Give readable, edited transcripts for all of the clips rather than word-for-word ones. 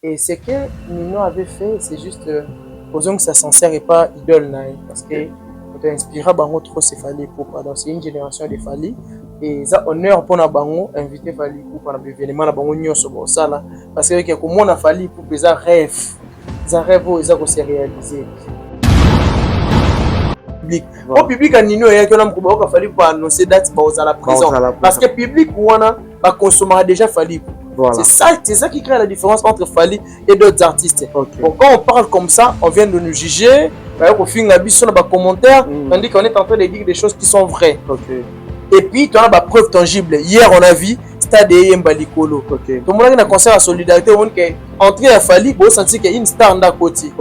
Et ce que Nino avait fait, c'est juste posons que ça s'en sert et pas idole parce que on inspira Bango trop c'est Fally Ipupa. Donc c'est une génération de Fally et ça honneur pour na Bango inviter Fally Ipupa na événement na Bango nyonso bo sala parce que comme on a Fally Ipupa ça rêve ça ko se réaliser. Public. Au public à Nino et que l'homme ko Fally Ipupa annoncer date ba aux à la prison parce que public wana ba consommer déjà Fally Ipupa. Voilà. C'est ça qui crée la différence entre Fally et d'autres artistes. Okay. Bon, quand on parle comme ça, on vient de nous juger, on fait une sur nos commentaires, tandis qu'on est en train de dire des choses qui sont vraies. Okay. Et puis, tu as des preuves tangibles. Hier, on a vu Stade Mbalikolo. Okay. Tout le monde a un concert à solidarité, on est entré à Fally, on sentit qu'il y a une star d'un côté.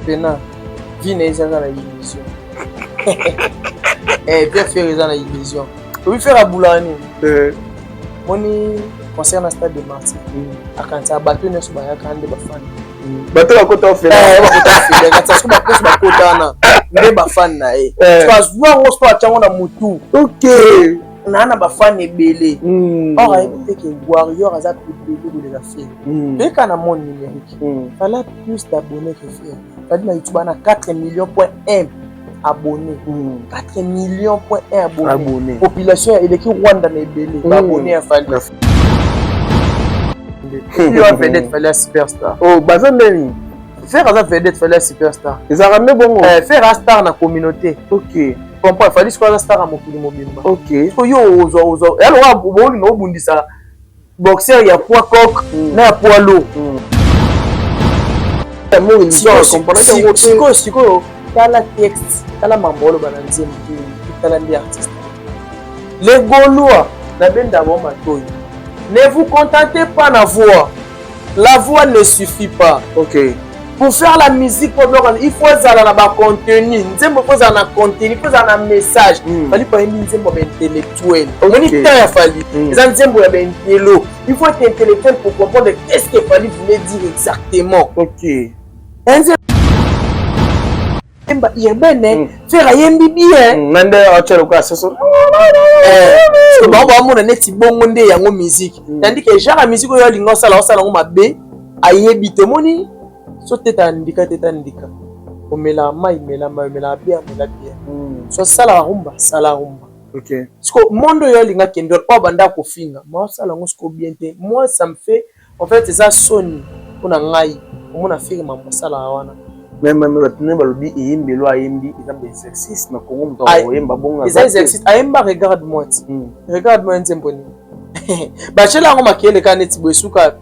Pena, vie n'est pas dans la illusion. Eh, bien faire dans la illusion. On peut faire à Boulani. Moni concerne le stade de Marseille. Akanza bateau ne soit pas quand des bafans. Bateau à côté au fait. Quand ça se passe à côté na des bafans na eh. Parce que voir on se passe on a mutu. OK. Na na bafan ebele. Or il que Warrior a publié les affaires. Mais quand na monde numérique. Fallait plus d'abonnés que faire. Fallait na YouTube na 4 millions.1 abonnés. 4 millions.1 abonnés. Population et l'équipe Rwanda na ebele abonnés à Fally. Il va vedette Fally superstar. Oh, bazandeni. Faire ça vedette Fally superstar. Ils a ramené bon. Faire un star na communauté. OK. Comprends Fally soit star à mokili mobimba. OK. So yo ozo. Alors boli no bundisa. Boxer ya poids coq na poids lourd. Siko tala texte tala mambolo bananzema tala ndi artiste. Les Gaulois na benda bomba toy. Ne vous contentez pas de la voix. La voix ne suffit pas. OK. Pour faire la musique, il faut un contenu. Il faut un contenu, il faut un message. Il faut être intellectuel. Il faut être intellectuel pour comprendre qu'est-ce que Fally voulait dire exactement. OK. Faire un bien. Nande achelo kwa soso. Bon on est bon nde yango musique. Tandis que genre la musique yo lingo sala osala ngoma be ayebi te moni so teta ndika. Omela mai mela bien. So sala rumba. OK. Parce que monde yo linga kendo pa banda ko finga. Moi sala ngo sko bien te. Moi ça me fait en fait ça sonne pour na ngai. On a fait ma sala wana. Même maintenant balobi imbelo ayembi ils ont exercice na kongo mto oyemba bonga ils exercice ayemba regarde-moi nzemboni bachela ngoma kiele kaneti bosuka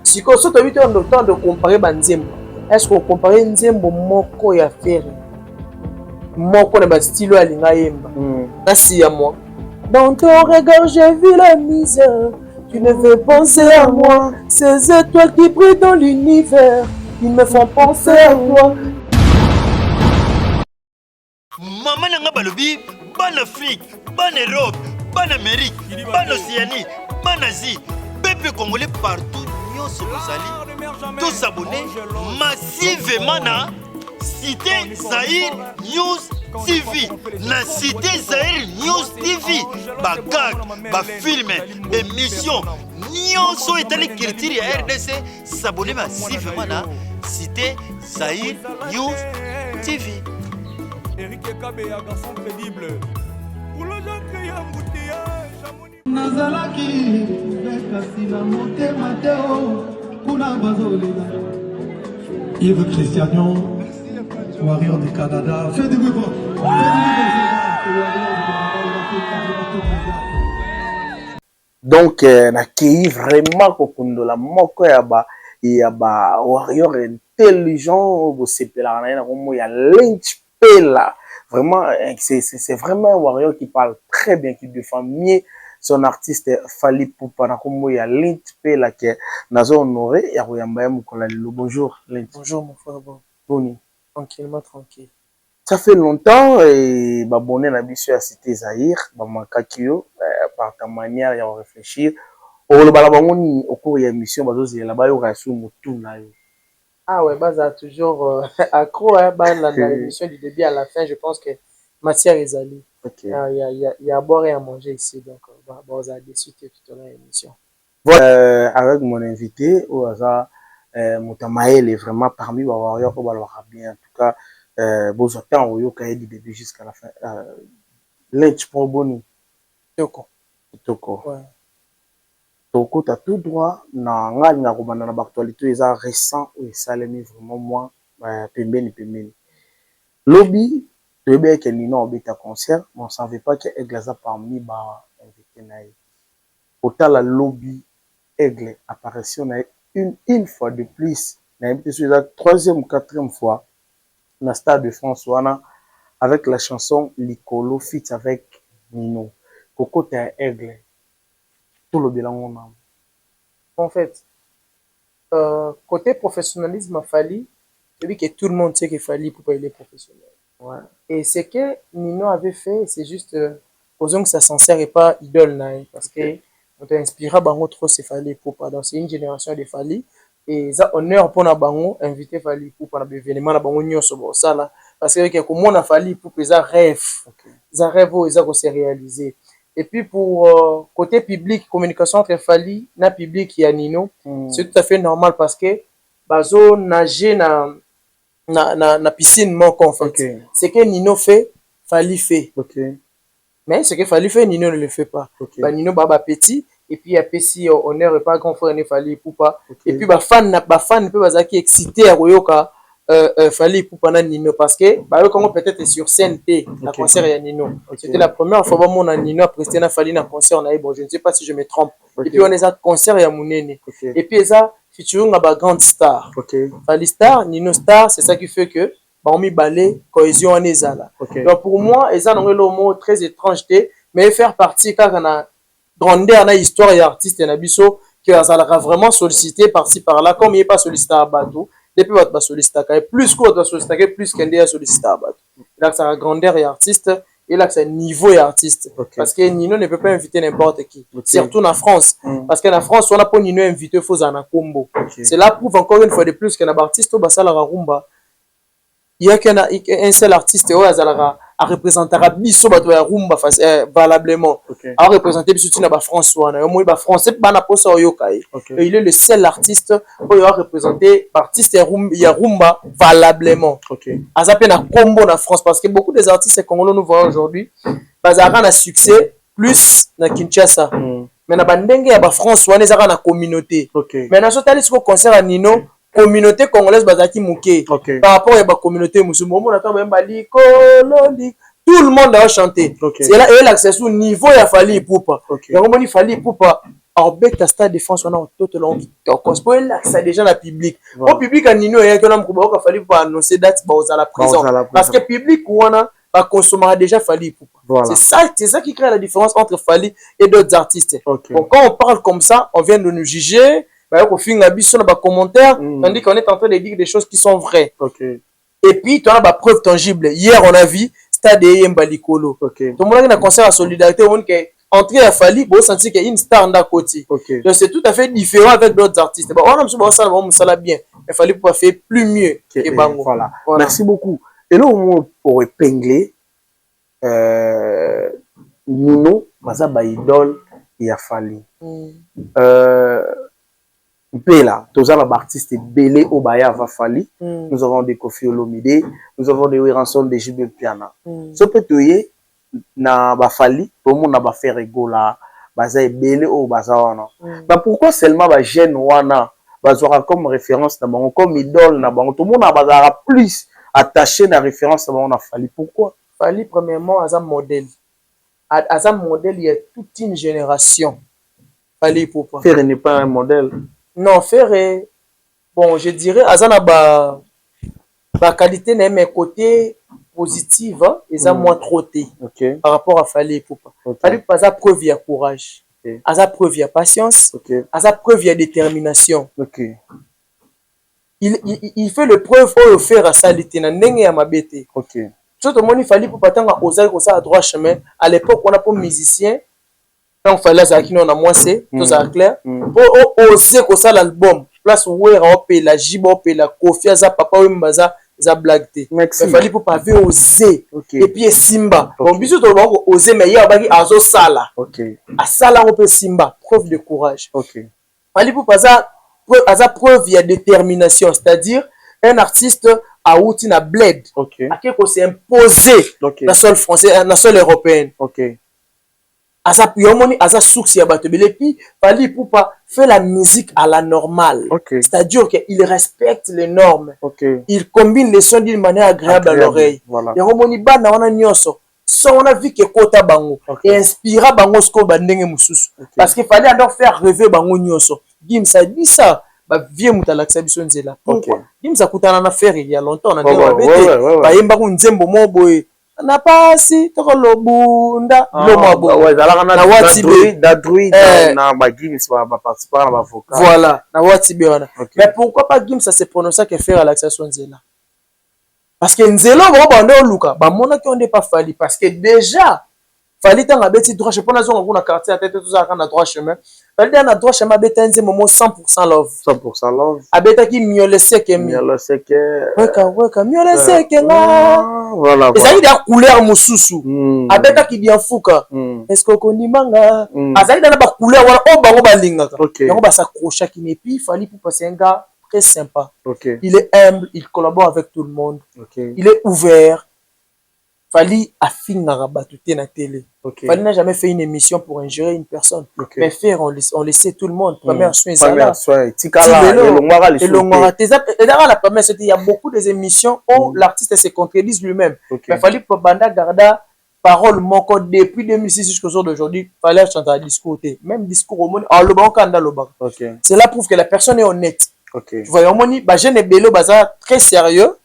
siko soto bito on le temps de comparer banzembo est-ce qu'on compare nzembo moko ya faire moko na ba style alinga yemba merci à moi dans ton regard j'ai vu la misère tu ne veux penser à moi ces étoiles qui brillent dans l'univers. Ils me font penser à toi. Maman n'a pas le bib, bonne Afrique, bonne Europe, bonne Amérique, bonne Océanie, bonne Asie, peuple congolais partout, nous sommes tous abonnés massivement à Cité Zahir News TV. La Cité Zahir News TV. Bagag, film, émission. Nous sommes étalés critiques à RDC. S'abonner massivement à Cité Zahir News TV. Eric Kabe, un garçon crédible. Pour le gens qui ont embouteillage. Nazalaki, Bekasi la montée Mateo, Kuna Bazolina. Yves Christianion, Warrior du Canada. Fais du bruit. Donc, nakei vraiment kokundola moko ya ba warrior intelligent bo sepela na komo ya Lynch Pela. Vraiment c'est vraiment un warrior qui parle très bien, qui défend mieux son artiste Fally Ipupa na komo ya Lynch Pela que nazo honoré ya koyamba ya mukola lelo. Bonjour Lynch. Bonjour mon frère. Boni. Tranquillement tranquille. Ça fait longtemps et babonné na biso ya Cité Zahir ba makakio par ta manière de réfléchir au balabangoni au cours de l'émission bazozi là-bas yo rasu mutu na yo. Ah ouais, bah ça toujours accro hein, bah dans l'émission du début à la fin, je pense que matière est allée. OK. Il y a à boire et à manger ici donc bah ça a déçu tout à l'émission. Voilà, avec mon invité, au hasard, Moutamaël est vraiment parmi les warriors, on va le voir bien. En tout cas, bon, j'attends au Yoka du début jusqu'à la fin. Lynch pour Boni. Toko. Toko. Ouais. Toko, tu as tout droit. Dans l'actualité, ils sont récents ou ils sont vraiment moins. Pembeni. Lobby, tu veux bien que Nino obéit à concert, mais on ne savait pas que Eglaza parmi les invités. Autant la lobby. Aigle apparition une fois de plus c'est la troisième ou quatrième fois dans le stade de France avec la chanson Likolo fit avec Nino. Coco t'es Aigle tout le bilan En fait, côté professionnalisme, Fali, celui que tout le monde sait qu'il fallait pour parler professionnel. Ouais. Et ce que Nino avait fait, c'est juste posons que ça s'en sert et pas idole parce que on t'a inspiré bango trop c'est Fali Poupa. Donc c'est une génération de Fali et ça honneur pour na bango inviter Fali Poupa na événement na bango nyonso bo ça là parce que comme on a Fali Poupa ça rêve. Ça rêve ça qu'on s'est réalisé. Et puis pour côté public, communication entre Fali na public et Nino, c'est tout à fait normal parce que bazo nager na piscine mon en fait. Okay. Ce que Nino fait, Fali fait. Okay. Mais ce que Fali fait, Nino ne le fait pas. Okay. Bah, Nino baba petit et puis après si honneur et pas grand frère ne Fali Poupa. Okay. Et puis ba fan peut bazaki excité à Royoka Fali Poupa na Nino parce que bah comment peut-être sur scène T la concert ya Nino. Okay. C'était la première fois mon Nino a presté na Fali na concert on a bon je ne sais pas si je me trompe. Okay. Et puis on est à concert ya Munene. Okay. Et puis ça featuring la grande star. Okay. Fali star, Nino star, c'est ça qui fait que on mi balé cohésion en ezala. Okay. Donc pour moi, ezala le mot très étrangeté, mais faire partie quand on a grandeur na histoire et artiste et nabiso que ezala vraiment sollicité par-ci par-là comme il est pas sollicité à Batou, depuis va solliciter plus qu'on doit solliciter plus qu'un des sollicité à Batou. Là ça a grandeur et artiste et là c'est niveau et artiste. Okay. Parce que Nino ne peut pas inviter n'importe qui, okay. Surtout en France. Parce qu'en France on a pas Nino invité faut en combo. Okay. C'est là prouve encore une fois de plus qu'un artiste au basala rumba. Il y a qu'un seul artiste à représenter biso bato ya rumba valablement. À représenter biso tina ba France wana. Moi ba français bana posa oyoka. Il est le seul artiste qui a représenté artiste ya rumba valablement. Azape na combo na France parce que beaucoup des artistes congolais nous voient aujourd'hui bazara na succès plus na Kinshasa. Mais na bandenge ya ba France wana ezaka na communauté. Mais na sotali ce concert à Nino communauté congolaise bazaki mouké par rapport à la communauté musulmane tout le monde a chanté. C'est là et là c'est sous niveau il a fallu Poupa. Il a fallu Poupa avec ta stade de France on a tout le long parce que là c'est déjà la public au public à Nino il y a que l'homme a fallu pour annoncer date à la prison parce que public on a pas consommer déjà Fali Poupa. C'est ça qui crée la différence entre Fali et d'autres artistes. Donc quand on parle comme ça on vient de nous juger. Au fin de sur nos commentaires, tandis qu'on est en train de dire des choses qui sont vraies. Et puis, tu as des preuves tangibles. Hier, on a vu Stade Mbalikolo. Tout le monde a un concert à solidarité. On est entré à Fali, on sentit qu'il y a une star dans côté. Donc, c'est tout à fait différent avec d'autres artistes. On a ça bien. Il fallait pouvoir faire plus mieux. Voilà. Merci beaucoup. Et là, pour épingler, Nino, Mazaba idole, il a fallu. Là, tous les artistes belé au Baya va Fali. Nous avons des Kofi Olomide, nous avons des Ransom de JB Piana. Ce peut-être na ba Fali, tout le monde a fait rigola, baza belé au bazawana. Mais pourquoi seulement ba jeune wana bazora comme référence na bango comme idole na bango tout le monde a bazara plus attaché na référence na bango na Fali. Pourquoi? Fali premièrement as un modèle. As un modèle, il y a toute une génération. Fali Poupa. Faire n'est pas un modèle. Non, faire, bon, je dirais, Azana ba qualité n'est mes côtés positifs, ils ont moins trotté par rapport à Fali Poupa. Fali Poupa, ça preuve il y a courage, ça preuve il y a patience, ça preuve il y a détermination. Il fait le preuve au faire à ça, il à ma bête. Tout le monde il fallait pour pas tant oser comme ça à droit chemin. À l'époque, on a pas musicien. Quand on fallait ça qui on a moins c'est tout ça clair. Pour oser comme ça l'album. Place où on paye la jibo, paye la Kofi, ça papa ou mbaza ça blague. Merci. Il fallait pour pas oser. Ok. Et puis Simba. Ok. Bon, bisous tout le monde oser, mais il y a un azo sala. Ok. À sala on peut Simba. Preuve de courage. Ok. Fallait pour pas ça preuve il y a détermination, c'est-à-dire un artiste a outil na bled. Ok. À quelque s'est imposé Ok. dans sol français, dans sol européen. Ok. Asa yomoni asa souci ya bato bele puis fallait pour pas faire la musique à la normale. Ok. C'est-à-dire qu'il respecte les normes. Ok. Il combine les sons d'une manière agréable à l'oreille. Voilà. Yomoni bana wana nyonso. So on a vu que kota bango et inspira bango sko bandenge mususu. Parce qu'il fallait alors faire rêver bango nyonso. Gim ça dit ça. Ba vieux mutalakisa biso nzela. Pourquoi? Gim ça kutana na faire il y a longtemps on a dit ba yemba ku nzembo mo boye. Na pasi toko lobunda lomo bo ouais zalaka na watibe na ba Gims ba participer na ba vocal voilà na watibe wana. Mais pourquoi pas Gims ça se prononcer que faire relaxation nzela? Parce que nzela bo bande oluka ba mona ki on n'est pas fali parce que déjà fali tanga beti droit chemin na zonga kuna quartier à tête tout ça na droit chemin fali na droit chemin beta nze momo 100% love 100% love abeta ki miole seke weka miole seke nga voilà ezali da couleur mususu abeta ki bien fuka est-ce que konimanga azali da ba couleur wala o bango balingaka yango ba s'accrocher qui ne puis fali pour passer un gars très sympa. Il est humble, il collabore avec tout le monde. Il est ouvert. Fali a fini na rabatouté na télé. Fali n'a jamais fait une émission pour ingérer une personne. Mais faire, on le sait tout le monde. Première soin, il y a beaucoup d'émissions où l'artiste se contredise lui-même. Mais Fali Banda Garda, parole moko depuis 2006 jusqu'au jour d'aujourd'hui, fallait chanter un discours. Même discours au monde, cela prouve que la personne est honnête. Tu vois, bah jeune bello baza très sérieux,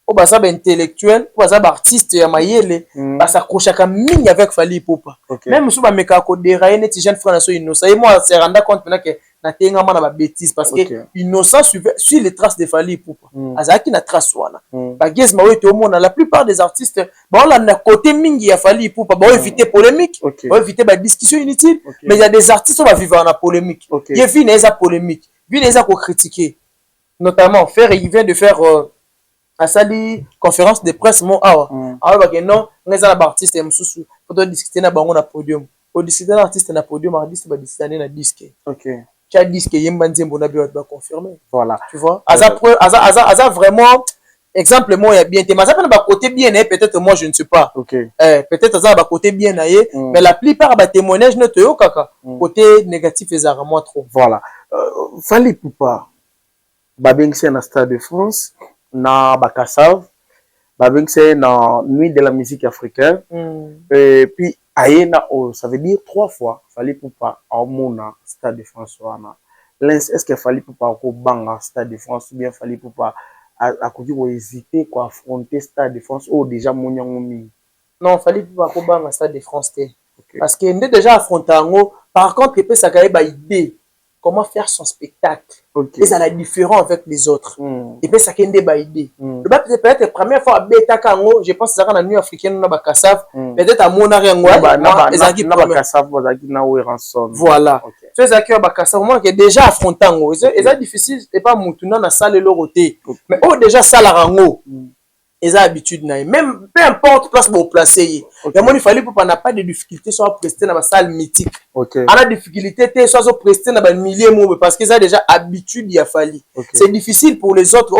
ou baza intellectuel, ou baza artiste ya mayele, bah ça crochaka mine avec Fally Ipupa. Même si ba meka ko dérailler net jeune frère na so innocent, et moi c'est rendre compte maintenant que na tenga na ba bêtise parce que innocent suit les traces de Fally Ipupa. Azaki na trace wana. Ba gez ma weto mona la plupart des artistes, bah on a na côté mingi ya Fally Ipupa, bah éviter polémique, bah éviter ba discussion inutile, mais il y a des artistes qui vont vivre en polémique. Il y a une polémique. Il a critiqué, notamment il vient de faire à sa conférence de presse mon awa que non on est artiste et mususu faut discuter na bango na podium au discuter na artiste na podium artiste ba discuter na disque tu as disque yemba nzembo na bio ba confirmer voilà tu vois aza vraiment exemple moi ya bien te mais ça pas ba côté bien peut-être moi je ne sais pas peut-être ça ba côté bien mais la plupart ba témoignage ne te yo kaka côté négatif est rarement trop voilà Fally Ipupa babengise na Stade de France na Bakassave babengise na Nuit de la musique africaine et puis ayena ça veut dire 3 fois Fally Ipupa au mona Stade de France wana est-ce que Fally Ipupa ko banga Stade de France ou bien Fally Ipupa a koki ko hésiter ko affronter Stade de France ou déjà monyango mingi? Non, Fally Ipupa ko banga Stade de France parce que ndé déjà affronter ngo par contre il peut ça ba idée comment faire son spectacle. Et ça la différent avec les autres. Et puis ça kende ba idée. Peut-être la première fois à bêta kango, je pense que ça dans la nuit africaine na Bakassave, peut-être à Monaré ngwa, ezaki na Bakassave bazaki na Weranson. Voilà. Tu sais que Bakassave moment que déjà affrontant ngo, c'est difficile et pas mutuna na salle le roté. Mais déjà ça la rango. Ils ont l'habitude même peu importe place pour placer il fallait pour n'a pas de difficulté soit prester dans la salle mythique on a difficulté soit prester dans le milieu parce qu'ils ont déjà habitude il a fallu c'est difficile pour les autres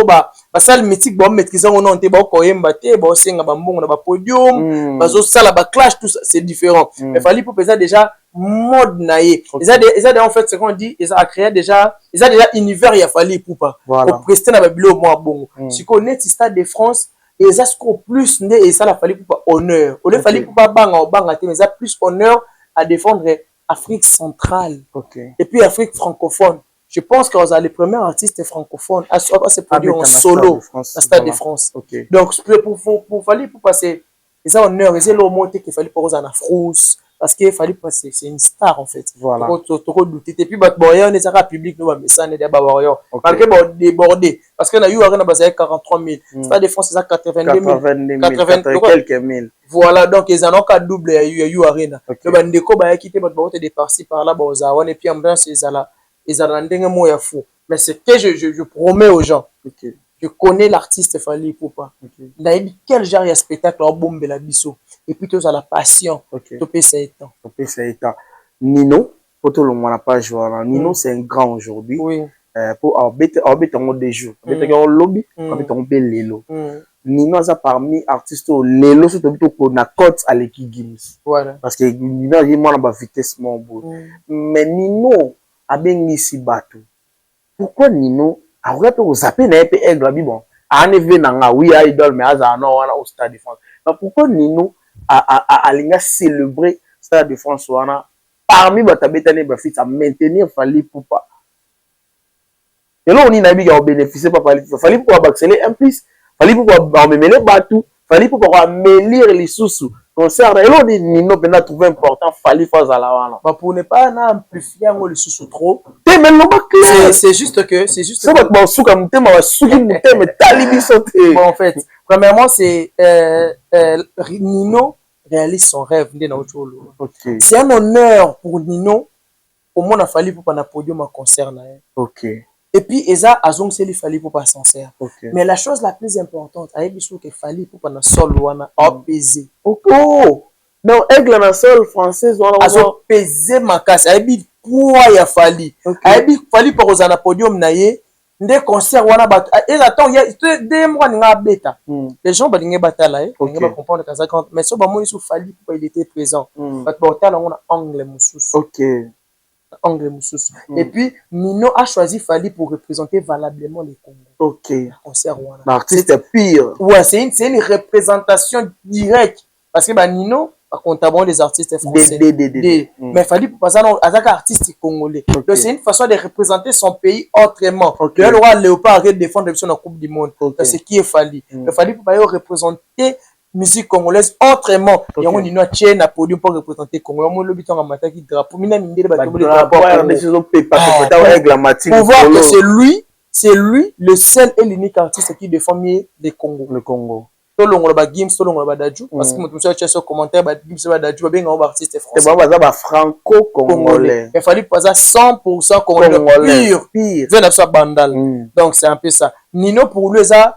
la salle mythique bon maîtriser on a ba ko yemba te ba senga ba mbongo na ba podium ba zo sala ba clash tout ça c'est différent mais fallait pour peser déjà mode naé ils ont en fait ce qu'on dit ils ont créé déjà univers il a fallu pour prester dans ba bilo moi bon si connaît Stade de France et ça ce qu'on plus né et ça la Fally Ipupa honneur au lieu Fally Ipupa banga mais ça plus honneur à défendre Afrique centrale et puis Afrique francophone. Je pense que vous avez les premiers artistes francophones à se produire en solo à Stade de France. Donc pour Fally Ipupa c'est ça honneur et c'est le mot qu'il fallait pour en France parce qu'il fallait passer c'est une star en fait. Voilà. Et puis bon on est à public nous mais ça n'est pas warrior. Malgré bon débordé parce que là il y a eu 43 000. Stade de France c'est 82 quelques mille. Voilà donc ils en ont qu'à double il y a eu arena. Le bandeko ba quitté bon de par-ci par là bon ça on et puis ambiance ils ont ndenge mo ya fou. Mais c'est que je promets aux gens. je connais l'artiste Fally Ipupa. Naïbi quel genre de spectacle au bombe la biso. Et puis tu as la passion. Tu peux ça étant. Nino, pour tout le monde n'a pas joué. Nino c'est un grand aujourd'hui. Oui. Pour arbitrer en des jours. Arbitrer en lobby, arbitrer en lelo. Nino ça parmi artistes lelo surtout qu'on a cote à l'équipe Games. Voilà. Parce que Nino il m'a la vitesse mon beau. Mais Nino a bien ici bateau. Pourquoi Nino a regardé au zappé n'a pas aigle bon. A nevé nanga oui idol mais aza non wana au Stade de France. Mais pourquoi Nino a linga célébrer Stade de France wana parmi batabetane ba fit à maintenir Fally Ipupa. Et là on y a bénéficié pas Fally Ipupa. Fally Ipupa accélérer un plus. Fally Ipupa mêler batou. Fally Ipupa mêler les sous concert. Et là on dit Nino ben a trouvé important Fally Ipupa à la wana. Bah pour ne pas amplifier les sous trop. C'est juste que ça va bon sous comme thème mais talibi sauter. Bon en fait, premièrement c'est Nino réalise son rêve Okay. C'est un honneur pour Nino au monde a Fally Ipupa na podium à concert na. OK. Et puis Eza azong seli Fally Ipupa sincère. Okay. Mais la chose la plus importante, ayebi sou que Fally Ipupa na sol wana apaisé. Oh. Non, aigle na sol française wana azo peser makasi ayebi poids ya Fally. Ayebi Fally pour na podium na ye. Nde concert wana bat et attends il y a deux mois nga beta. Les gens balinge batala on va comprendre que ça quand mais so ba moi sou Fally Ipupa il était présent. Bat batala on a angle mususu. OK. Angle mususu. Et puis Nino a choisi Fally pour représenter valablement les Congo. OK. Concert wana. L'artiste pire. Ouais, c'est une représentation directe parce que Nino comptable des artistes français. Mais Fally Ipupa ça non attaque artiste congolais. Donc c'est une façon de représenter son pays autrement. Le roi Léopard arrête de défendre la Coupe du monde. C'est qui est Fally. Le Fally Ipupa représenter musique congolaise autrement. Et on Nino tient na podium pour représenter Congo. On le biton en mataki drapeau. Mina mindé ba tomber drapeau. Pour voir que c'est lui le seul et l'unique artiste qui défend mieux le Congo. Tolongo ba Gims tolongo ba Dadju parce que moi je cherche sur commentaire ba Gims ba Dadju ba un artiste français. C'est ba franco congolais. Il fallait pas ça 100% congolais pire. Vient ça bandal. Donc c'est un peu ça. Nino pour lui ça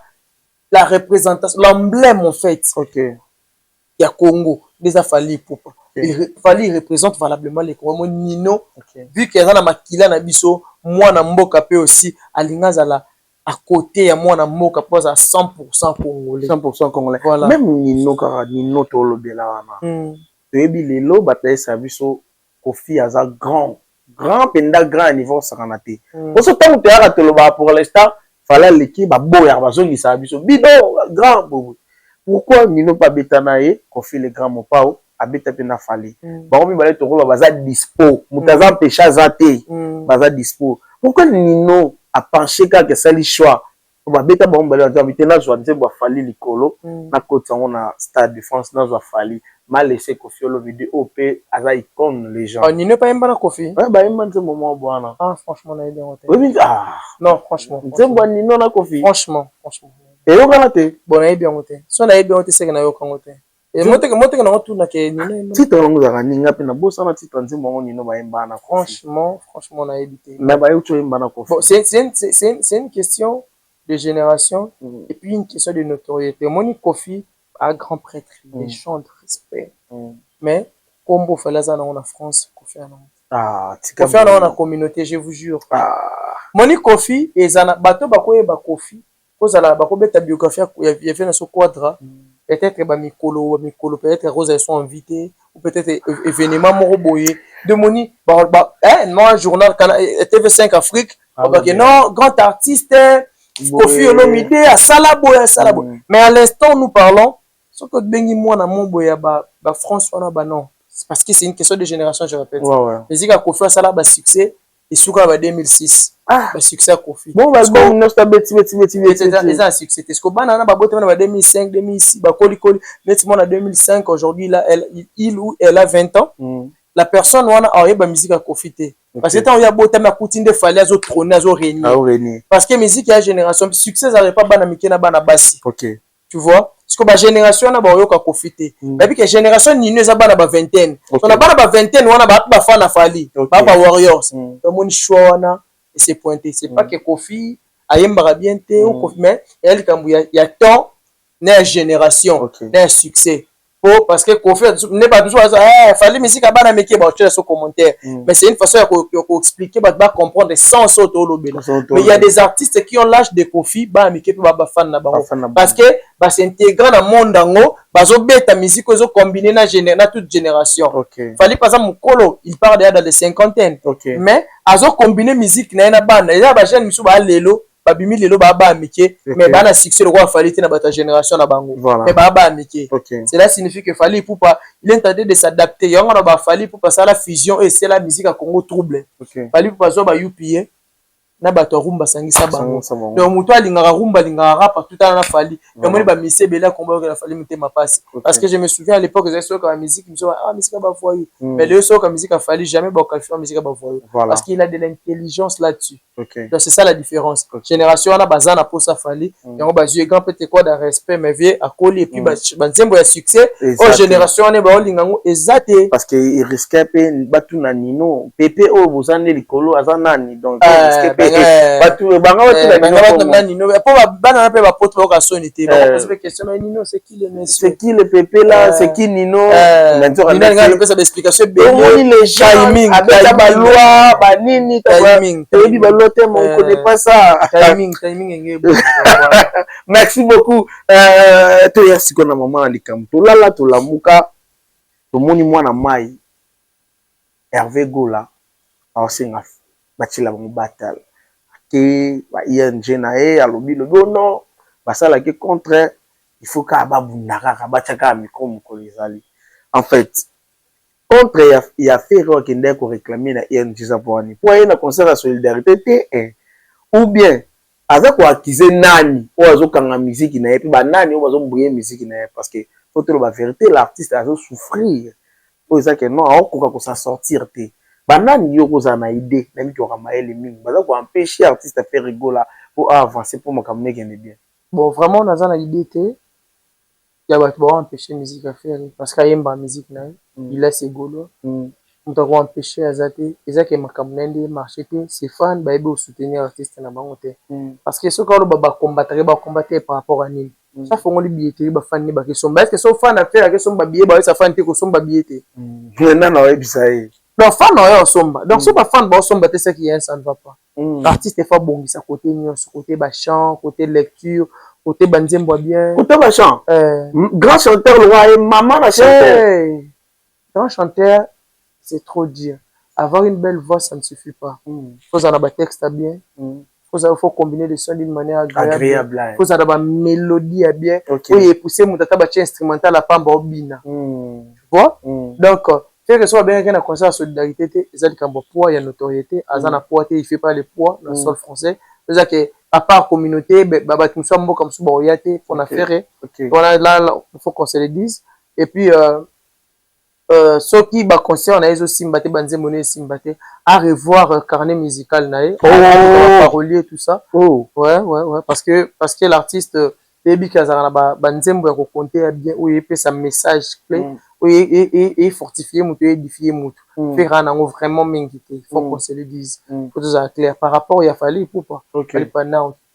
la représentation l'emblème en fait. OK. Il y a Congo déjà Fally Ipupa. Il représente valablement les Congo. Nino vu qu'il y a na makila na biso moi na mboka pe aussi alinga zala à côté à moi na moka pose à 100% congolais. 100% congolais. Voilà. Même Nino kara Nino tolo bela wana. Tebi lelo bataille sabiso Kofi aza grand penda grand niveau sakanate. Parce que tant que tu tolo ba pour l'instant fallait l'équipe ba boya bazongi sabiso bido grand bobo. Pourquoi Nino pas betanaye Kofi le grand mopao abeta pena Fally. Ba omi balé to ko baza dispo. Mutaza pecha zate baza dispo. Pourquoi Nino a penché que c'est le choix on va bêta bon balé invité na joie nzembo Fally likolo na côté on a Stade de France na joie Fally mal laissé Kofi lo vidéo op aza icône les gens. On n'est pas même pas Kofi. Ouais ba même nzembo mo bwana. Ah franchement na bien hotel. Oui non franchement. Nzembo Nino na Kofi. Franchement. Et yo kana te. Bon na bien hotel. So na bien hotel c'est que na yo kan hotel. Et moi que na tout na ke Nino. Titre longo za ninga pe na bossa na titre nzembo Nino ba yemba na Kofi. Franchement na évité. Na ba yo cho yemba na Kofi. Bon c'est une question de génération et puis une question de notoriété. Moni Kofi a grand prêtre, des chants de respect. Mais comme vous faites là en France, Kofi Kofi a la communauté, je vous jure. Moni Kofi et Zana bateau bakoye ba Kofi, cause la bakobe ta biographie il y a fait sur quadra. Peut-être ba mikolo peut-être Rose elles sont invités ou peut-être événement moroboyé de Moni non journal TV5 Afrique non grand artiste Kofi Olomide à Salaboya. Mais à l'instant nous parlons ce que bengi moi na mon boya ba France on a non parce que c'est une question de génération je répète. Musique à Kofi ça là succès et souka ba 2006 ba succès à Kofi. Bon ba bon no sta beti c'est un succès. Est-ce que banana ba bote na 2005 2006 ba koli nettement en 2005 aujourd'hui là il ou elle a 20 ans. La personne wana a ba musique à Kofi té. Parce que tant il y a beauté ma coutine de Fally azo trôner azo régner. Parce que musique ya génération succès ça pas bana mikena bana basi. OK. Tu vois? Parce que ba génération na ba yoka Kofi té. Mais puis que génération Nino za bana ba vingtaine. On a bana ba vingtaine wana ba fan na Fally. Ba Warriors. Donc mon choix wana et c'est pointé. C'est pas que Kofi ayembaka bien te mais ya likambo ya temps na génération na succès parce que Kofi ne pas toujours fallait musique à bana meke ba sur commentaire mais c'est une façon de expliquer ba comprendre le sens auto mais il y a des artistes qui ont l'âge de Kofi ba meke ba fan na bango parce que ba s'intégrer dans monde dango bazo beta musique ozo combiner na toute génération fallait par exemple Mukolo il parle déjà dans les cinquantaines mais azo combiner musique na bana il y a ba jeune misu ba lelo babimi lelo ba mike mais bana succès le roi fallait na bata génération na bango mais ba mike cela signifie que fallait pour pas il est en train de s'adapter yonga na ba fallait pour passer à la fusion et c'est la musique à Congo trouble fallait pour passer ba UPA na bato rumba sangisa bango donc muto alingaka rumba lingaka rap tout à na fali mais moi ba mise bela combat que la fali mutema passe parce que je me souviens à l'époque j'ai sur la musique musique ba voyou mais le sur la musique a fali jamais ba qualifier musique ba voyou parce qu'il a de l'intelligence là-dessus donc c'est ça la différence génération on a bazana pour ça fali et on ba jouer grand peut-être quoi de respect mais vieux à coller et puis ba nzembo ya succès oh génération on est ba lingango exacté parce que il risquait pe batu na nino pepe o bozane likolo azanani donc batu banga nino po bana pe ba pote ba soni te ba poser des questions mais nino c'est qui le monsieur c'est qui le pepe là c'est qui nino maintenant on a fait sa explication bien les timing avec ba loi ba nini timing et ba loi on ne connaît pas ça timing merci beaucoup to yasi kona mama likam to lala to lamuka to moni mwana mai Hervé Gola aosenga batila bango batal ke ba ING na alobi non basala ke contre il faut ka babundaka ka bataka micro mokolo ezali en fait contre il a fait rekende ko réclamer na ING za poani pour aller na concert de solidarité te ou bien aza ko accuser nani o azokanga musique na yepi ba nani o bazombuye musique na yepi parce que faut te la vérité l'artiste azo souffrir pour ça que non akoka ko s'en sortir te banani yo koza na idée même ki ora maele mingi baza ko empêcher artiste à faire rigola pour avancer pour makamne gene bien bon vraiment on a na idée te ya ba to empêcher musique à faire parce qu'ayemba musique na il a ses golo on doit empêcher azate ezake makamne ndi marché te c'est fan ba ebe soutenir artiste na bango te parce que ce qu'on ba combattre par rapport à nini ça faut ngoli billet ba fan ni ba ke somba est-ce que so fan à faire ke somba billet ba sa fan te ko somba billet te maintenant na webisa e donc fan na somba donc so ba fan ba somba te ça qui est ça ne va pas l'artiste est pas bon ça côté nyonso côté ba chant côté lecture côté banzembo bien côté ba chant grand chanteur le roi et maman la chanteur grand chanteur c'est trop dur avoir une belle voix ça ne suffit pas faut en avoir texte bien faut combiner les sons d'une manière agréable faut avoir une mélodie bien oui et pousser mon tata bachi instrumental à pamba obina tu vois donc fait que soit bien qu'il y a un concert de solidarité ils ont dit poids il y a notoriété azana poids il fait pas le poids dans le sol français c'est que à part communauté baba tout ça comme ça boyate pour la faire on a là il faut qu'on se le dise et puis ceux qui ba concert on a aussi simbaté banzemone simbaté à revoir carnet musical nae parolier tout ça ouais parce que l'artiste baby kazana banzembo ya ko compter bien ou épée sa message clé et fortifier mutu édifier mutu faire nango vraiment mingité il faut qu'on se le dise faut tout ça clair par rapport il a fallu pour pas fallait pas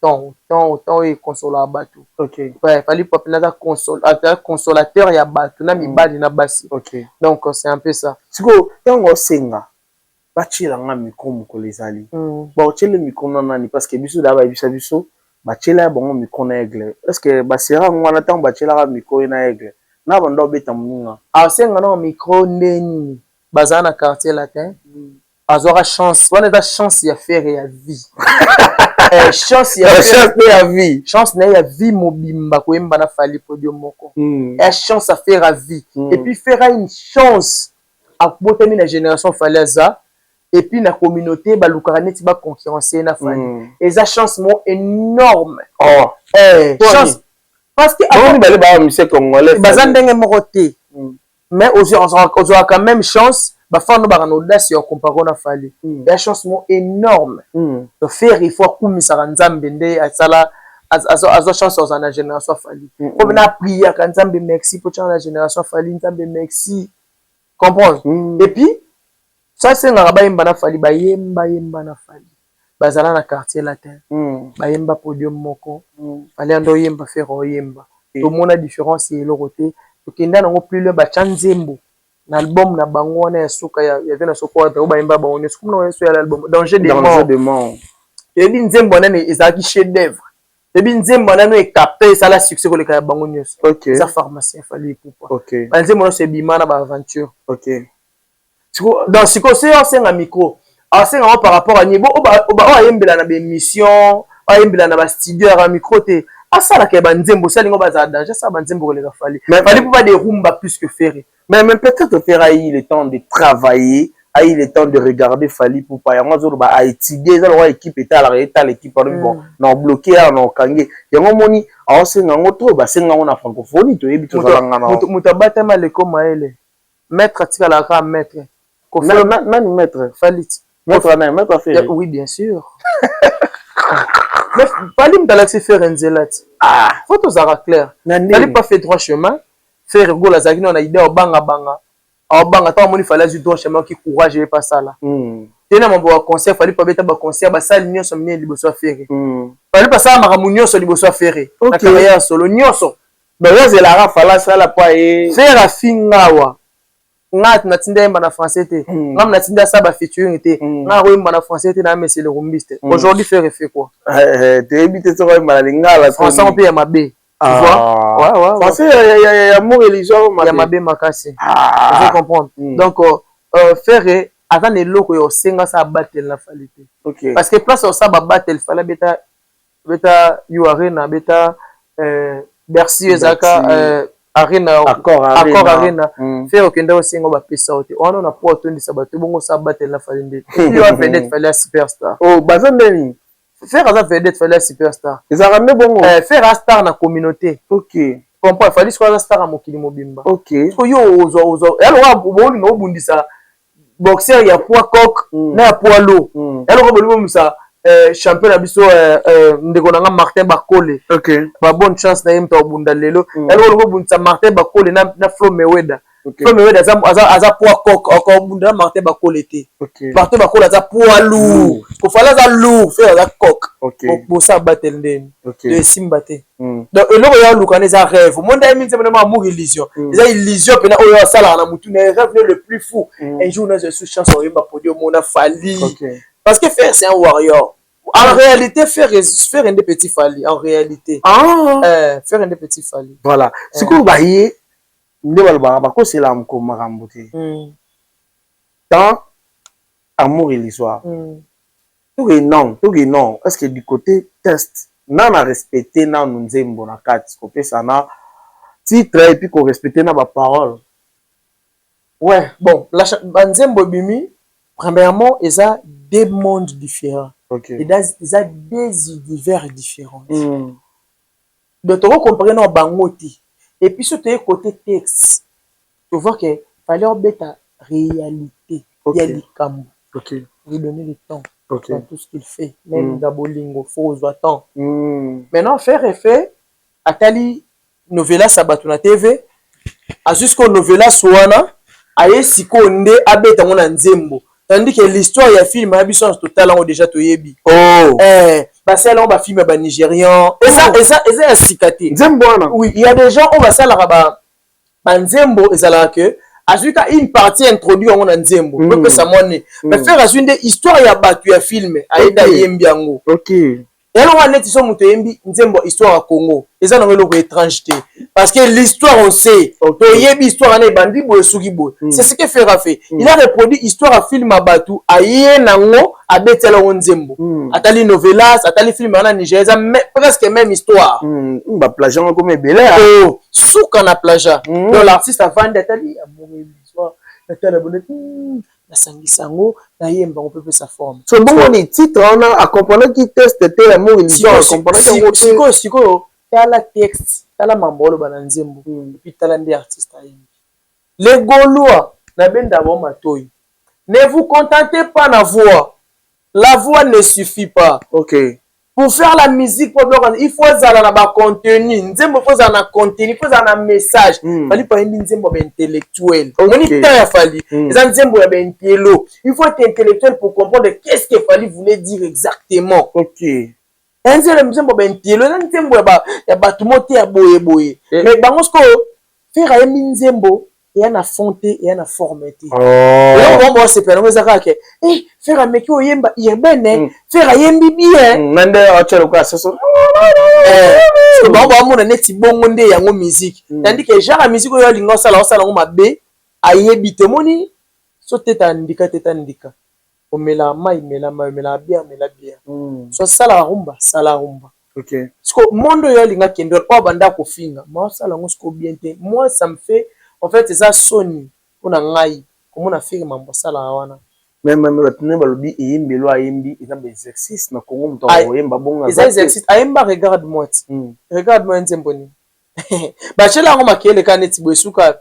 autant et consoler bateau ouais fallait pas na consolateur ya bateau na mibali na basi donc c'est un peu ça siko tango senga bachila nga micro mokolo ezali bon chele micro nani parce que biso da ba biso bachela bongo micro na aigle est-ce que basera ngwana tango bachela micro na aigle na bando beta muninga senga na micro ndeni bazana quartier latin azora chance on a chance ya faire ya vie chance ya vie chance na ya vie mobimba ko emba na fali podium moko chance à faire à vie et puis faire une chance à boter la génération falaza et puis la communauté ba lukaraneti ba concurrencer na fali et ça chance mo énorme chance parce que avant de ba monsieur congolais bazandenge moroté mais on a quand même chance ba fano ba na audace ya comparer na fali la chance mo énorme de faire il faut kumisa nzambe nde asala azo chance aux na génération fali comme na prier ka nzambe merci pour la génération fali nzambe merci comprendre et puis ça c'est na ba yemba na fali ba yemba na fali bazala na quartier latin bayemba podium moko fallait ando yemba faire oyemba to mona différence et le côté to kenda nango plus le ba chanzembo na album na bango wana ya suka ya vena soko ba bayemba ba on est comme no so ya album danger de mort et bi nzembo nana ezaki chef d'œuvre et bi nzembo nana e capter ça la succès ko le ka bango nyos ça pharmacien fallait pourquoi ba nzembo no se bimana ba aventure dans ce que c'est un micro c'est par rapport à niveau oyembela na émission oyembela na ba studio à micro te ça la ke banzembo ça lingo baza danger ça banzembo le fallait fallait pas des rumba plus que faire mais peut-être faire a eu le temps de travailler a eu le temps de regarder Fally pour pas yango zo ba étudier ça la équipe était à l'équipe bon non bloqué non kangé yango moni a senga ngoto ba senga na francophonie to yebi to zalanga na mutabata maleko maele maître tika la ka maître nani maître Fally maître na maître fait oui bien sûr mais Fally m'dalaxi faire nzelat faut tout ça clair Fally pas fait droit chemin faire go la zaki na idée obanga tant moni Fally azu droit chemin qui courage et pas ça là tena mambo wa concert Fally pas beta ba concert ba salle nyonso mine liboso faire Fally pas ça maramu nyonso liboso faire na carrière solo nyonso ben là c'est la Fally ça la pas et faire afingawa ngat na tinda yemba na français te ngam na tinda ça ba featuring te nga ko yemba na français te na monsieur le rumbiste aujourd'hui faire quoi te éviter ça ko mala lingala français on peut ya mabe tu vois ouais français ya mon religion ya mabe makasi vous comprendre donc faire attendre eloko yo senga ça battle na Fally te parce que place ça ba battle Fally beta you arena beta Bercy ezaka arena accord arena faire okenda osenga ba pesa ote on a pour tondisa bato bongo sa battle na Fally ndé yo a vedette Fally superstar bazandeni faire ça vedette Fally superstar ezaka ne bongo faire un star na communauté comprends Fally soit star à mokili mobimba so yo ozo alors bo no bundisa boxer ya poids coq na ya poids lourd alors ko bolimo musa champion abiso ndeko nanga Martin Bakole ba bonne chance na yemta obunda lelo alors ko bundisa Martin Bakole na Flo Mayweather Flo Mayweather aza poids coq encore obunda Martin Bakole te Martin Bakole aza poids lourd ko fala za lourd faire aza coq pour ça battle ndeni de simbate donc eloko ya lukana za rêve monde a mis vraiment amour illusion eza illusion pena oyo sala na mutu na rêve le plus fou un jour na je suis chance au yemba podium mona Fally parce que faire c'est un warrior en réalité faire un des petits Fally en réalité faire un des petits Fally voilà ce que ba yé nde balba ba ko c'est la ko makambo te dans amour illusoire tout non est-ce que du côté test nan a respecté nan nzembo na kati ko pesa na titre et puis ko respecter na ba parole ouais bon la nzembo bimi premièrement ils ont des mondes différents ils ont des univers différents donc on comprend non bangoti et puis surtout côté texte tu vois que fallait obéta réalité il y a les camps lui donner le temps dans tout ce qu'il fait même Gabolingo faut attendre maintenant faire effet atali novela sabatuna TV a jusqu'au novela soana aye siko nde abeta ngona nzembo tandis que l'histoire ya film a biso total on déjà toyebi parce que là on va filmer ba nigérian et ça est sikate nzembo oui il y a des gens on va ça là ba nzembo ezala que azuka une partie introduit on nzembo peut ça monné mais faire une histoire ya batu ya film aida yembi yango et alors on est sur muto yembi nzembo histoire à Congo eza na ngelo ko étrangeté parce que l'histoire on sait to yebi histoire na bandi bo suki bo c'est ce que fait il a reproduit histoire à film abatu aye nango abetela nzembo atali novelas atali film na Nigeria presque même histoire ba plagiat comme belé souka na plagiat donc l'artiste avant d'atali amour histoire atala bonne la sangisango na yemba on peut sa forme so bon on titre on a accompagné qui teste te amour illusion accompagné siko tala texte tala mambolo bana nzembo puis tala ndi artiste ayembi les Gaulois na benda bon matoyi ne vous contentez pas na voix la voix ne suffit pas pour faire la musique, il faut avoir un contenu. Nzembo faut avoir un contenu, il faut avoir un message. Fallait pas une nzembo intellectuel. On y temps fallait. Les nzembo intello. Il faut être intellectuel pour comprendre qu'est-ce qu'il fallait voulait dire exactement. OK. Nzembo intello, nzembo ya batumote ya boye. Mais bango sko faire un nzembo et un fonté et un formaté. Bon c'est pas nous ça que faire un mec au yemba yebene faire un yembi bien. Nande achelo kwa sasa. Bon mon neti bongo nde yango musique. Tandis que genre la musique yo lingo sala ngo mabe ayebi te moni so teta ndika omela mai mela bien. So sala rumba. OK. Parce que monde yo linga kendo pa banda ko finga. Moi sala ngo sko bien te. Moi ça me fait en fait c'est ça Sony pour ngai comment on a fait mambo sala wana. Même retenir balobi yimbelo ayimbi eza ba exercice na Congo mto oyemba bonga. Les exercices ayemba regarde-moi. Regarde-moi nzemboni. Ba chela ngo makele kaneti bosuka.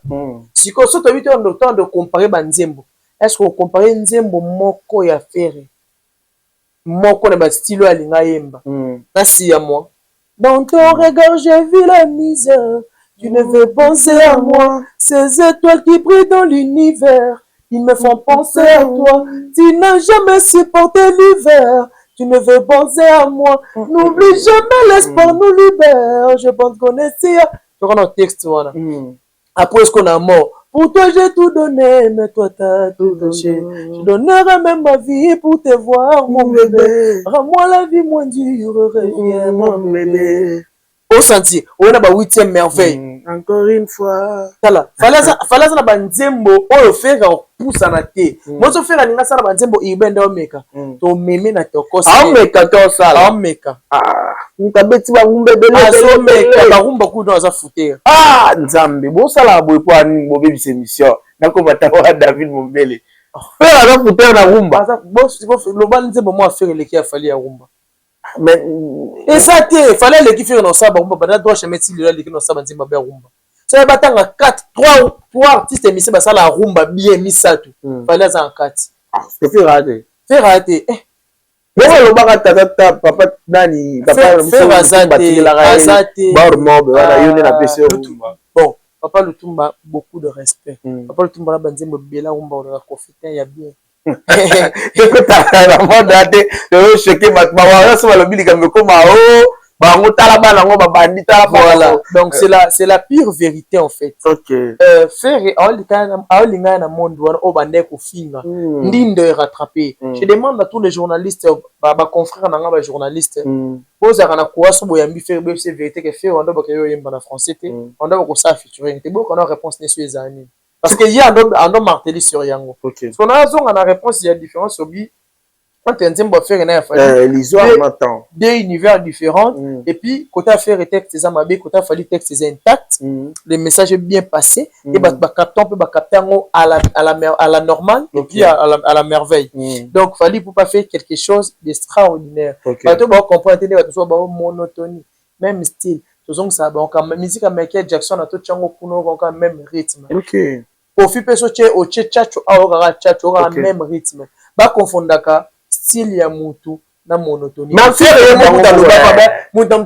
Siko so to bito ndo temps de comparer ba nzembo. Est-ce qu'on compare nzembo moko ya ferre? Moko na ba style ya linga yemba. Merci à moi. Dans ton regard j'ai vu la misère. Tu ne veux penser à moi, ces étoiles qui brillent dans l'univers, ils me font penser à toi. Tu n'as jamais supporté l'hiver, tu ne veux penser à moi. N'oublie jamais l'espoir nous libère. Je pense qu'on est si... Tu vois notre texte, voilà. Après ce qu'on a mort, pour toi j'ai tout donné, mais toi t'as tout gâché. Je donnerai même ma vie pour te voir, mon bébé. Rends-moi la vie moins dure, reviens, mon bébé. Au senti, on a ba 8e merveille. Encore une fois. Tala, fallait ça na banzembo, on le fait en pousse na té. Moi je fais la ninga ça na banzembo ibenda omeka. To meme na tokosa. Omeka to sala. Omeka. Nitabeti ba ngumbe bele. Azomeka ba rumba ku dans za fouter. Nzambe, bo sala boy po ani bo bebi se mission. Nako batawa David Mombele. Faire la fouter na rumba. Boss, le ban nzembo moi faire le qui a fallu à rumba. Mais et ça il fallait les qui faire dans ça rumba bana droit chemin ti le qui dans ça nzembo ba rumba. Ça va tanga 3 artistes émission ba ça la rumba bien misatu. Fallait ça en 4. C'est fait rater. Faire rater. Bon le baka tata papa nani papa Azate Barmob voilà yone na PC. Bon papa Lutumba beaucoup de respect. Papa Lutumba na banzembo bela rumba on a profité ya bien. Voilà, donc c'est la pure vérité en fait. Faire na monde au bande ko finga ndindo rattraper. Je demande à tous les journalistes ba confrères na ba journalistes poser na quoi so boyambi faire c'est vérité que faire on doit que yo yemba na français on doit ko ça featuring te beaucoup na réponse ne sur les années. Parce qu'il y a un homme martelé sur Yango. Parce qu'on a la réponse, il y a différence au bi. Quand un zimbo faire deux univers différents. Et puis, quand tu as fait texte, quand tu as fallu texte intact, le message est bien passé. Et bah, capter, on peut capter à la normale et puis à la merveille. Donc, il fallait pour pas faire quelque chose d'extraordinaire. Quand tu vas comprendre, tu vas monotonie, même style. Ça, la musique à Michael Jackson a tout le même rythme. Kofi peso au chacho aura même rythme. Ba confondaka style ya mutu na monotonie. Na faire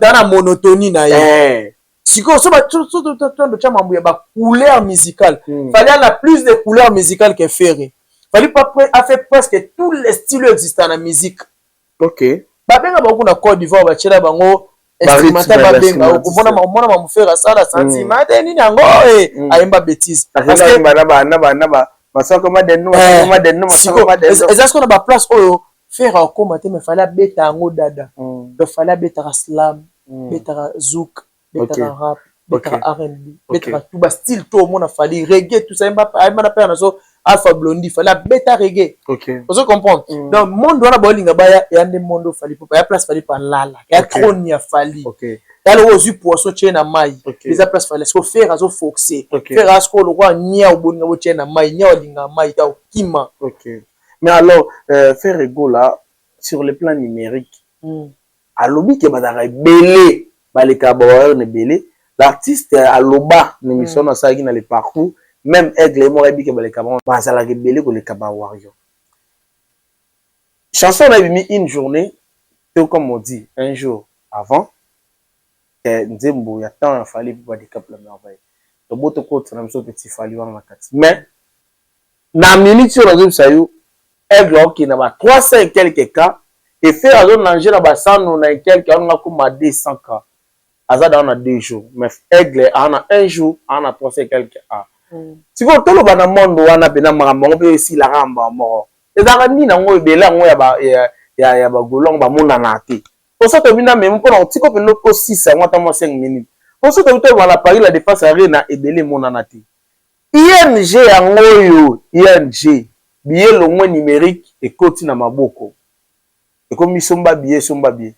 na monotonie na ya. Siko so ba tout de chamambu ya ba couleur musicale. Fallait la plus de couleurs musicales que faire. Fallait pas a fait presque tous les styles existants dans la musique. OK. Ba benga ba ku na Côte d'Ivoire ba chela bango instrumental ba benga mona ma mufera sala sentiment nini yango ayemba bêtise parce que na masako madeno est-ce qu'on a ba place oyo faire comme mais fallait beta yango dada donc fallait beta slam beta zouk beta rap beta R&B beta tout ba style tout mona fallait reggae tout ça ayemba na pena so Alpha Blondy fallait beta reggae. Vous comprenez? Donc monde wana bolinga baya et ande monde fallait pas ya place fallait pas lala ya trône ya fallait. Ya le ozu poisson tient mai les a place fallait so faire azo foxer faire asko le roi nia oboninga bo tient mai nia olinga mai ta okima. Mais alors faire ego là sur le plan numérique alobi ke badara belé baleka ba ne belé l'artiste aloba ne mission na ça qui dans le parcours. Même Aigle et Morabi qui va les camarades, ça la rebelle que les camarades warriors. Chanson on a mis une journée, Tout comme on dit, un jour avant, Nzembo, il y a tant il fallait pour handicap la merveille. Donc, beaucoup de côté, on a petit fallu en la carte. Mais, na minute sur la zone sayo, aigle qui n'a pas 300 et quelques cas, et faire la zone danger là-bas, ça, on a quelques, on a comme à 200 cas. Azad on a 2 jours. Mais aigle, on a un jour, on a 300 et quelques cas. Si vous avez un monde, on a bien on peut aussi la ramba mort. Et dans la nuit, on a bien là, on a golong, on a naté. Pour ça, tu as même pas un petit peu de 6 à 5 minutes. Pour ça, tu as la Paris, la défense arena et belé mon anaté. ING en oyo, ING, billet le moins numérique et côté na maboko. Et comme ils sont pas billets, sont pas billets.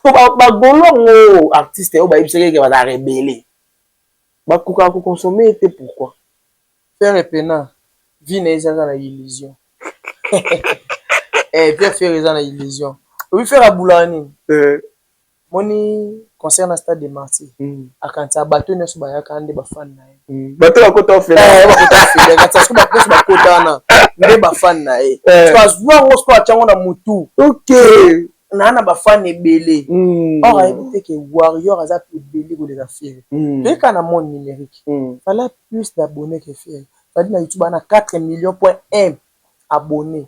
Parce que golong artiste, ils va la rebeller. Bah, consommer, pourquoi? Faire et pena, vie n'est pas une illusion. Et bien faire une illusion. Oui, faire à Boulani. Moni concerne le stade de Marseille. À quand ça bateau ne se bat quand des bafan na. Bateau à côté fait. Ba côté fait. Quand ça se bat pas côté na. Des bafan na. Parce que voir au sport chango na mutu. OK. Na bafan ebele. Or a évité que Warrior a zappé belé pour les affaires. Et quand na monde numérique. Fallait plus d'abonnés que faire. Fallait na YouTube na 4 millions.1 abonnés.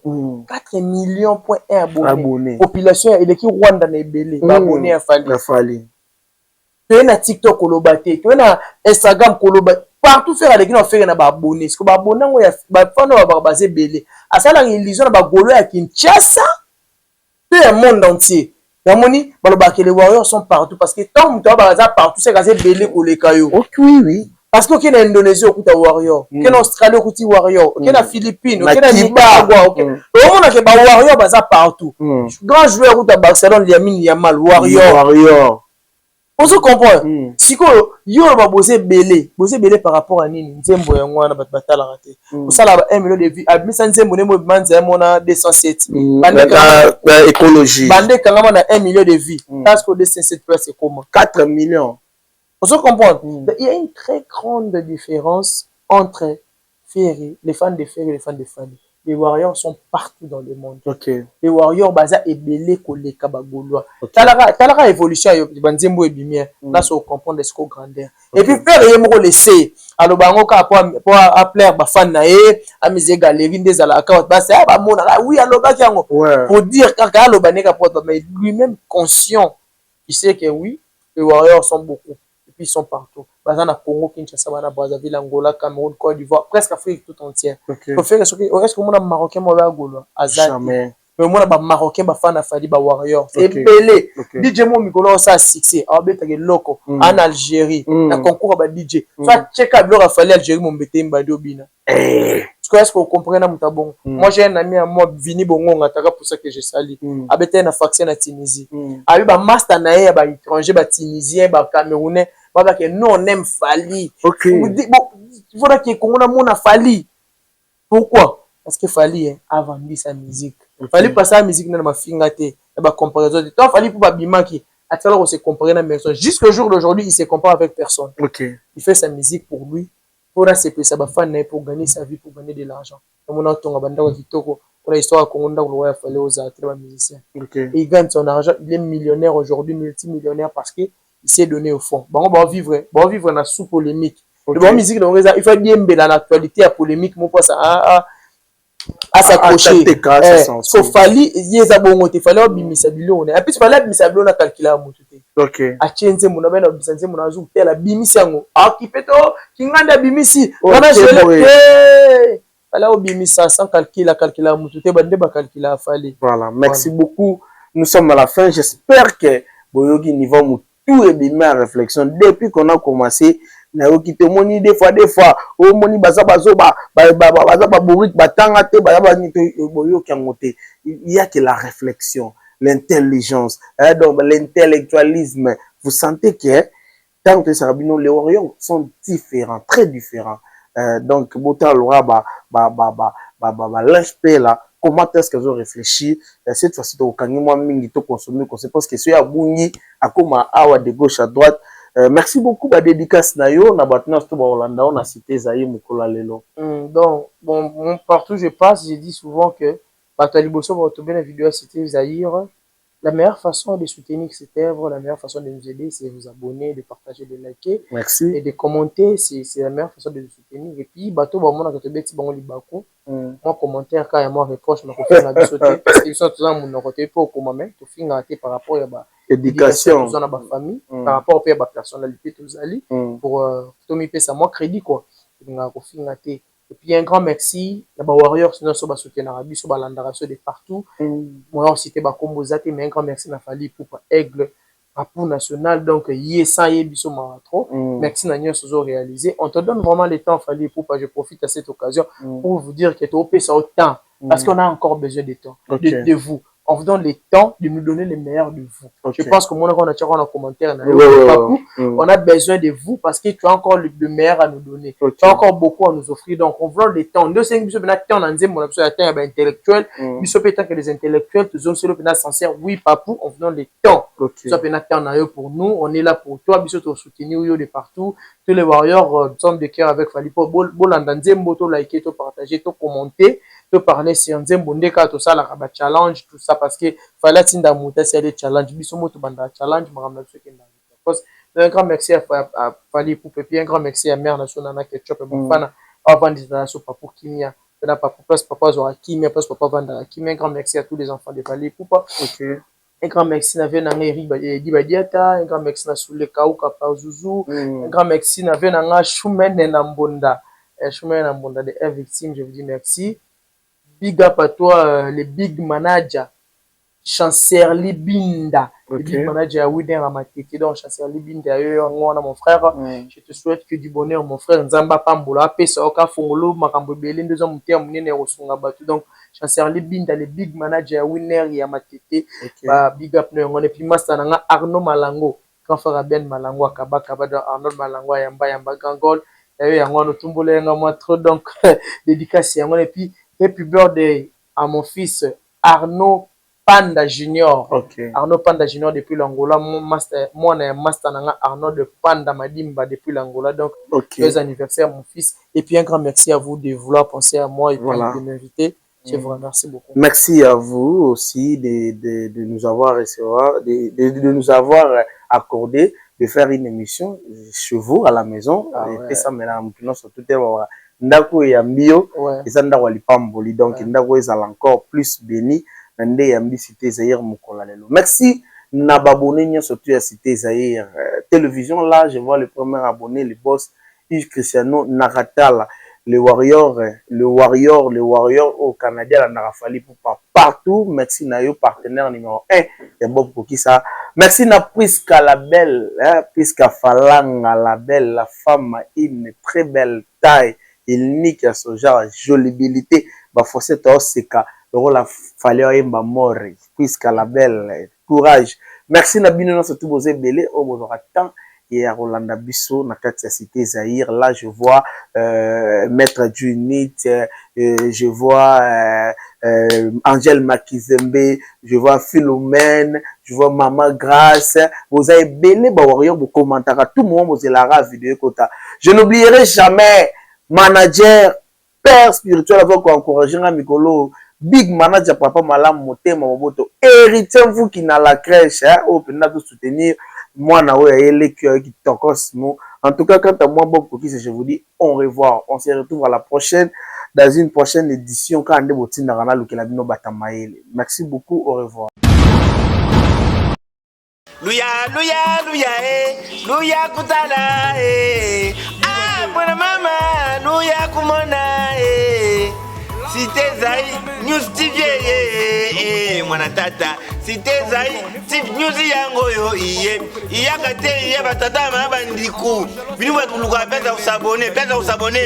4 millions.1 abonnés. Population et l'équipe Rwanda na ebele. Abonnés à Fali. Tu es na TikTok kolobate, tu es na Instagram kolobate. Partout faire avec nous faire na ba abonnés. Parce que ba abonnés on ya ba fano ba basé belé. À ça la illusion na ba golo ya Kinshasa. Tout le monde entier. Yamoni balobake les Warriors sont partout parce que tant que tu vas partout c'est gasé belé ko le kayo. OK oui. Parce que au Kenya Indonésie au kuta Warrior, au Kenya Australie au kuta Warrior, au Kenya Philippines, au Kenya Nicaragua, au monde que ba Warrior baza partout. Grand joueur au Barcelone Lamine Yamal Warrior. On se comprend. Si yo ba bosé belé par rapport à nini Nzembo yango na batala raté. Au sala 1 million de vues, abisa Nzembo nemo manza mona 207. Écologie. Bande kangama na 1 million de vues. Parce que 207 c'est comment 4 millions. On se comprend. Il y a une très grande différence entre Ferry, les fans de Ferry et les fans de Fali. Les Warriors sont partout dans le monde. Okay. Les Warriors baza ebele koleka bagolois. Talara évolution yo banzembo ebimia. Là ça on comprend des score grandeur. Et puis Ferry yemoko laisser. Alors bango ka pour appeler ba fan na e, amise galerie des ala account ba ça ba mona oui aloba kiango. Pour dire kaka aloba neka porte mais lui-même conscient. Il sait que oui, les Warriors sont beaucoup. Puis ils sont partout. Par exemple, à Congo, Kinshasa, Brazzaville, Angola, Cameroun, Côte d'Ivoire, presque Afrique tout entière. Pour faire ce que est-ce que mon Marocain m'a à Gaulois, jamais. Mais moi ba Marocain ba fan afali ba Warrior. C'est belé. DJ mo mikolo ça succès. Abeta ke loko en Algérie, na concours ba DJ. Soit check up leur afali Algérie mon bete mbadi obina. Est-ce que vous comprenez mon tabon? Moi j'ai un ami à moi Vini Bongo ataka pour ça que je sali. Abeta na faction na Tunisie. Abi ba master na ba étranger ba tunisien ba camerounais. Que nous on aime Fali. Il faudra que Congo na Fali. Pourquoi? Parce que Fali a vendu sa musique. Fali passer la musique dans ma fingate, ba comparaison. Toi Fali pour babima qui à tout on se comparer na personne. Jusqu'au jour d'aujourd'hui, il se compare avec personne. Il fait sa musique pour lui. Pour accepter sa fan pour gagner sa vie, pour gagner de l'argent. Comme on a ton banda wa kitoko, on a histoire Congo nda ko Fali aux artistes musiciens. Et il gagne son argent, il est millionnaire aujourd'hui, multimillionnaire parce que il s'est donné au fond. Bon, on va vivre dans sous polémique. Le bon musique, il faut bien dans l'actualité à polémique, mon pote, à s'accrocher. So fali, il y a bon, il fallait bimisa bilone. Et puis il fallait bimisa bilone à calculer à motuté. À tienze mon abena bisanze mon azou tel à bimisi ango. Ah qui fait to, qui nganda bimisi. On a gelé. Fallait bimisa sans calculer à motuté, bande ba calculer à fali. Voilà, merci beaucoup. Nous sommes à la fin. J'espère que Boyogi niveau tout est bien ma réflexion depuis qu'on a commencé na okite moni des fois o moni baza borik batanga te baza ni boyo kangote il y a que la réflexion l'intelligence donc l'intellectualisme vous sentez que tant que Sarabino les Warriors sont différents très différents donc Bota Laura l'HP là. Comment est-ce qu'ils ont réfléchi cette fois-ci au Kangimo Mingi to consommer c'est parce que c'est à Bouni à comment awa de gauche à droite merci beaucoup ba dédicace na yo na batna sto ba Hollanda on a cité Zaï Mukola lelo donc bon partout je passe je dis souvent que Batali Bosso va retrouver la vidéo à citer Zaïre La meilleure façon de soutenir cette œuvre, la meilleure façon de nous aider, c'est de vous abonner, de partager, de liker. Merci. Et de commenter. C'est la meilleure façon de nous soutenir. Et puis, bateau, bah, moi, quand tu bon libako. Moi, commentaire, quand il y a moi reproche, je me fais la sauter. Parce qu'ils sont tous en mon côté pour comment tu finis par rapport à l'éducation dans la famille, par rapport à la personnalité, tous allés. Pour tout me payer ça, moi, crédit, quoi. Et puis un grand merci à Warriors sinon so ba soutenir Arabi so ba landara so de partout. Moi on cité ba Kombozate mais un grand merci na Fali pour Aigle pour national donc yesa yebiso maratro. Merci na nyonso zo réalisé. On te donne vraiment le temps Fali pour je profite à cette occasion pour vous dire que tu opé ça autant parce qu'on a encore besoin de temps de vous. On vous donne le temps de nous donner le meilleur de vous. Je pense que mon on a commentaire on a besoin de vous parce que tu as encore le meilleur à nous donner. Tu as encore beaucoup à nous offrir. Donc on vous donne le temps. Nous c'est que temps on dit mon intellectuel, nous sommes que les intellectuels, tous sont le sincère. Oui papou, on vous donne le temps. Tu as temps pour nous, on est là pour toi, biso te soutenir de partout. Tous les warriors sont de cœur avec Fali pour bolandanze mboto liker, to partager, to commenter. De parler si on dit bon cas tout ça la challenge tout ça parce que fallait tinda monter c'est les challenges biso moto banda challenge maramna ce qui parce un grand merci à Fali pour puis un grand merci à mère nationale ketchup et mon fan avant d'installation papa kimia na papa place papa zo kimia place papa vanda kimia un grand merci à tous les enfants de Fali pour un grand merci na vena ngeri Dibadiata un grand merci na Soule Kauka pa Zuzu un grand merci na vena nga Shumene na Mbonda de victime je vous dis merci. Big up à toi, le big manager, Chancerli Binda, le big manager Widen Ramateke, donc Chancerli Binda, mon frère, je te souhaite que du bonheur, mon frère, Nzamba Pambola, Pesa Oka Fongolo, Makambo Belin, 2 ans, mon terme, Nene Rosunga Batu, donc Chancerli Binda, le big manager Winner Yamateke, big up, et puis Mastananga Arnaud Malango, quand frère Ben Malango, Kabaka, Arnaud Malango, Yamba Gangol, et Yango Tumbole, moi trop, donc dédicace, et puis happy birthday à mon fils Arnaud Panda Junior. Arnaud Panda Junior depuis l'Angola. Moi, on est master Arnaud de Panda Madimba depuis l'Angola. Donc, joyeux anniversaire, mon fils. Et puis, un grand merci à vous de vouloir penser à moi et puis de m'inviter. Je vous remercie beaucoup. Merci à vous aussi de nous avoir de nous avoir accordé de faire une émission chez vous à la maison. Et ça, maintenant, surtout ndako ya mbio eza ndako lipamboli donc ndako ezala encore plus béni na nde ya mbi Cité Zaïre mokola lelo. Merci na babonné surtout ya Cité Zaïre télévision. Là je vois le premier abonné le boss Yves Cristiano Naratala le warrior au Canada la Narafali pour partout. Merci na yo partenaire numéro 1 ya Bob Kokisa. Merci na Priska la belle Priska Falanga la belle, la femme a une très belle taille. Il nique à ce genre jolibilité bah forcé toi c'est ka le rôle a fallu emba mort puisque la belle courage. Merci na bino surtout vous belé au bon temps et à Rolanda Bisso na kati Cité Zaïre. Là je vois Maître Junit, je vois Angèle Makizembe, je vois Philomène, je vois Maman Grâce. Vous avez belé bah warrior vous commentaire tout le monde vous la vidéo kota. Je n'oublierai jamais manager, père spirituel avec encourager un Mikolo, big manager papa malam motema moboto, héritier vous qui n'a la crèche, au pénal de soutenir moi na ouais les cœurs qui tokos nous. En tout cas, quant à moi Bob Kokisa, je vous dis au revoir. On se retrouve à la prochaine dans une prochaine édition quand on est na rana lu kelabino batamaele. Merci beaucoup, au revoir. Luya kutala Mwana mama, nuya kumona Cité Zaïre, News TV mwana tata Cité Zaïre, News yango yo Iyakate batata mabandiku Biniwe kuluka pesa usabone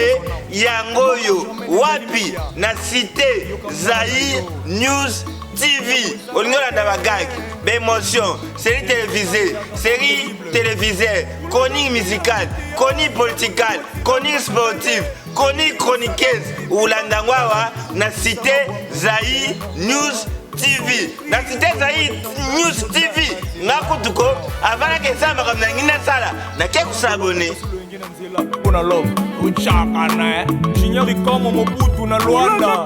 yango yo wapi na Cité Zaïre News TV Olingola Dabagag Bémotion, série télévisée, chronique musicale, chronique politique, chronique sportive, chronique chroniqueuse Oulandangwawa na Cité Zaïre News TV. Na Cité Zaïre News TV ngakutuko avant que ça me ramène ngina sala na keku s'abonner. Kuna love uchaka na chinyori comme Mobutu na Luanda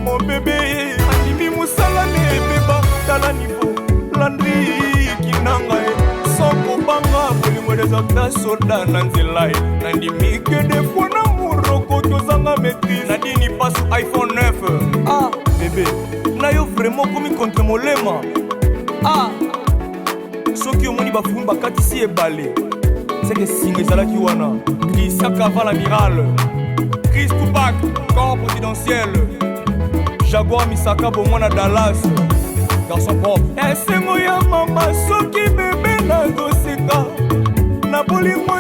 mon bébé animi musalane tala niveau landri kinanga soko banga bolingo ezaka soda na nzela nandimike defo na muroko tozanga maîtrise nadini pasu iPhone 9 ah bébé na yo vraiment komi contre molema ah soki omoni bafumi bakatisi ebale seke singa ezalaki wana Isaka va l'amiral Chris Tupac corps présidentiel Jaguar Misaka bomwana Dallas garçon propre esengo ya mama soki bebe nazoseka na bolingo